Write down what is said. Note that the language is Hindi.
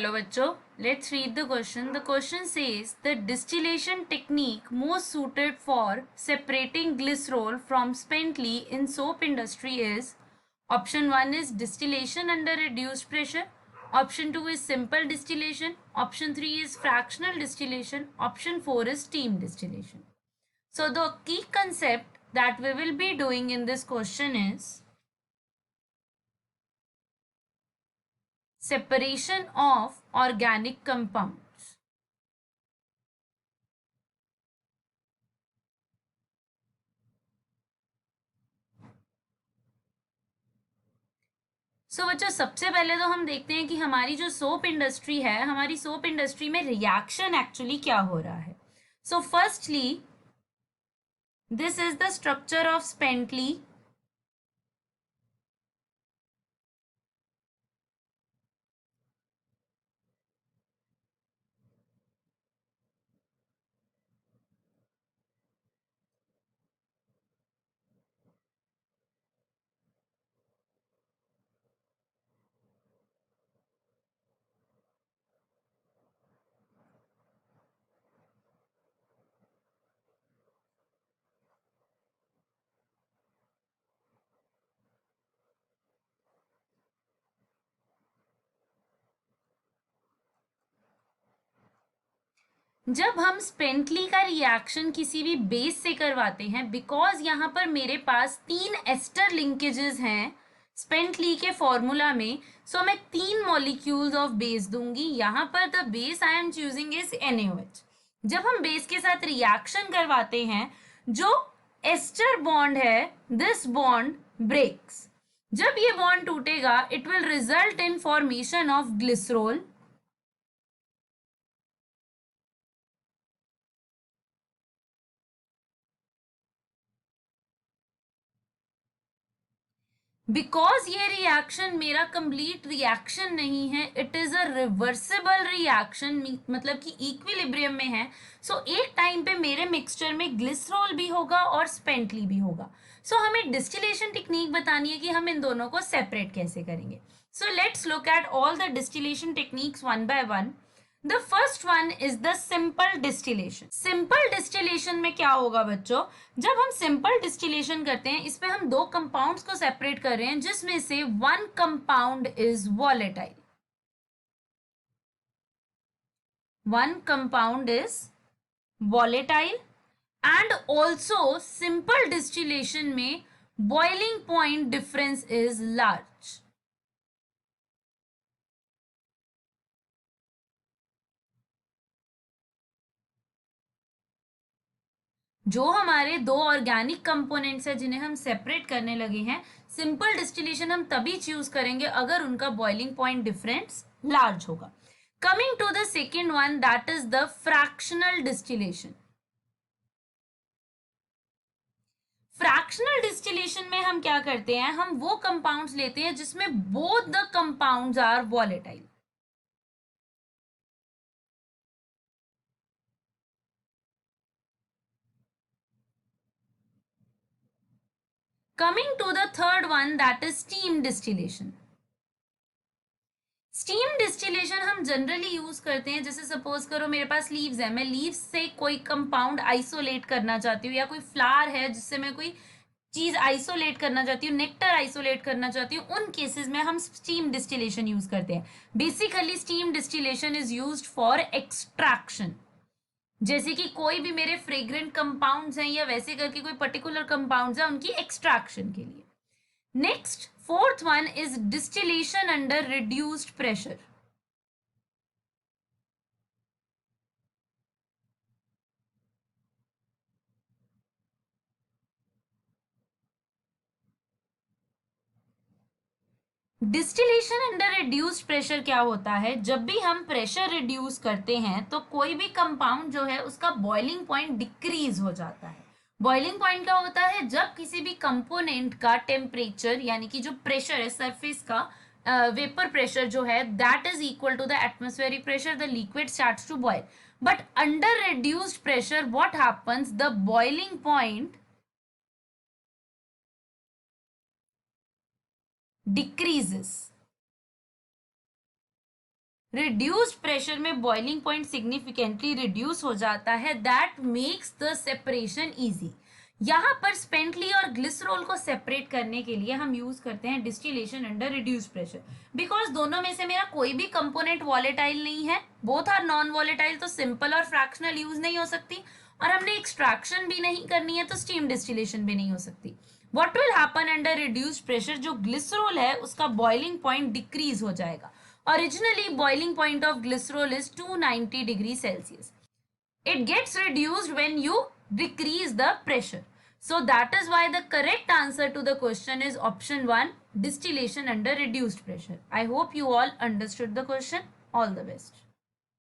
Hello bachcho, let's read the question. The question says the distillation technique most suited for separating glycerol from spently in soap industry is option 1 is distillation under reduced pressure, option 2 is simple distillation, option 3 is fractional distillation, option 4 is steam distillation. So the key concept that we will be doing in this question is separation of organic compounds. सो बच्चों सबसे पहले तो हम देखते हैं कि हमारी जो सोप इंडस्ट्री है, हमारी सोप इंडस्ट्री में रिएक्शन एक्चुअली क्या हो रहा है. So firstly this is the structure of स्पेंटली. जब हम स्पेंटली का रिएक्शन किसी भी बेस से करवाते हैं, बिकॉज यहाँ पर मेरे पास 3 एस्टर लिंकेजेस हैं स्पेंटली के फॉर्मूला में, सो मैं 3 मॉलिक्यूल्स ऑफ बेस दूंगी. यहाँ पर the base I am choosing is NaOH. जब हम बेस के साथ रिएक्शन करवाते हैं, जो एस्टर बॉन्ड है, दिस बॉन्ड ब्रेक्स. जब ये बॉन्ड टूटेगा, it will result in formation of glycerol. Because ये रिएक्शन मेरा कंप्लीट रिएक्शन नहीं है, it is a reversible reaction, मतलब कि इक्विलिब्रियम में है. सो एक टाइम पे मेरे मिक्सचर में ग्लिसरॉल भी होगा और स्पेंटली भी होगा. सो हमें डिस्टिलेशन टेक्निक बतानी है कि हम इन दोनों को सेपरेट कैसे करेंगे. So let's look at all the distillation techniques one by one. The first one is the simple distillation. Simple distillation में क्या होगा बच्चों, जब हम सिंपल डिस्टिलेशन करते हैं, इसमें हम 2 कंपाउंड्स को सेपरेट कर रहे हैं, जिसमें से 1 compound is volatile. 1 compound is volatile. And also simple distillation में boiling point difference is large. जो हमारे 2 ऑर्गेनिक कंपोनेंट्स है जिन्हें हम सेपरेट करने लगे हैं, सिंपल डिस्टिलेशन हम तभी चूज करेंगे अगर उनका बॉइलिंग पॉइंट डिफरेंस लार्ज होगा. Coming to the second one, that is the fractional distillation. Fractional distillation में हम क्या करते हैं, हम वो कंपाउंड्स लेते हैं जिसमें both the compounds are volatile. Coming to the third one, that is steam distillation. Steam distillation हम जनरली यूज करते हैं, जैसे सपोज करो मेरे पास लीव्स है, मैं लीव्स से कोई कंपाउंड आइसोलेट करना चाहती हूँ, या कोई फ्लावर है जिससे मैं कोई चीज आइसोलेट करना चाहती हूँ, नेक्टर आइसोलेट करना चाहती हूँ, उन केसेस में हम स्टीम डिस्टिलेशन यूज करते हैं. Basically steam distillation is used for extraction. जैसे कि कोई भी मेरे फ्रेग्रेंट कंपाउंड्स हैं या वैसे करके कोई पर्टिकुलर कंपाउंड्स हैं, उनकी एक्सट्रैक्शन के लिए. Next fourth one is distillation under reduced pressure. Distillation under reduced pressure क्या होता है, जब भी हम प्रेशर रिड्यूस करते हैं तो कोई भी कंपाउंड जो है उसका बॉइलिंग पॉइंट डिक्रीज हो जाता है. बॉइलिंग पॉइंट क्या होता है, जब किसी भी कंपोनेंट का टेम्परेचर यानी कि जो प्रेशर है सरफेस का, वेपर प्रेशर जो है, that is equal to the atmospheric pressure, the liquid starts to boil. But under reduced pressure what happens, the boiling point decreases. Reduced pressure में बॉइलिंग पॉइंट सिग्निफिकेंटली रिड्यूस हो जाता है, that makes the separation easy. यहाँ पर स्पेंटली और ग्लिसरॉल को सेपरेट करने के लिए हम यूज करते हैं distillation under reduce pressure, because दोनों में से मेरा कोई भी कंपोनेंट वॉलेटाइल नहीं है, बोथ आर नॉन वॉलेटाइल, तो सिंपल और फ्रैक्शनल यूज नहीं हो सकती, और हमने एक्सट्रैक्शन भी नहीं करनी है तो स्टीम डिस्टिलेशन भी नहीं हो सकती। What will happen under reduced pressure, जो ग्लिसरॉल है उसका बॉइलिंग पॉइंट डिक्रीज हो जाएगा। Originally boiling point of glycerol is 290 degree Celsius. It gets reduced when you decrease the pressure. So that is why the correct answer to the question is option 1, distillation under reduced pressure. I hope you all understood the question. All the best.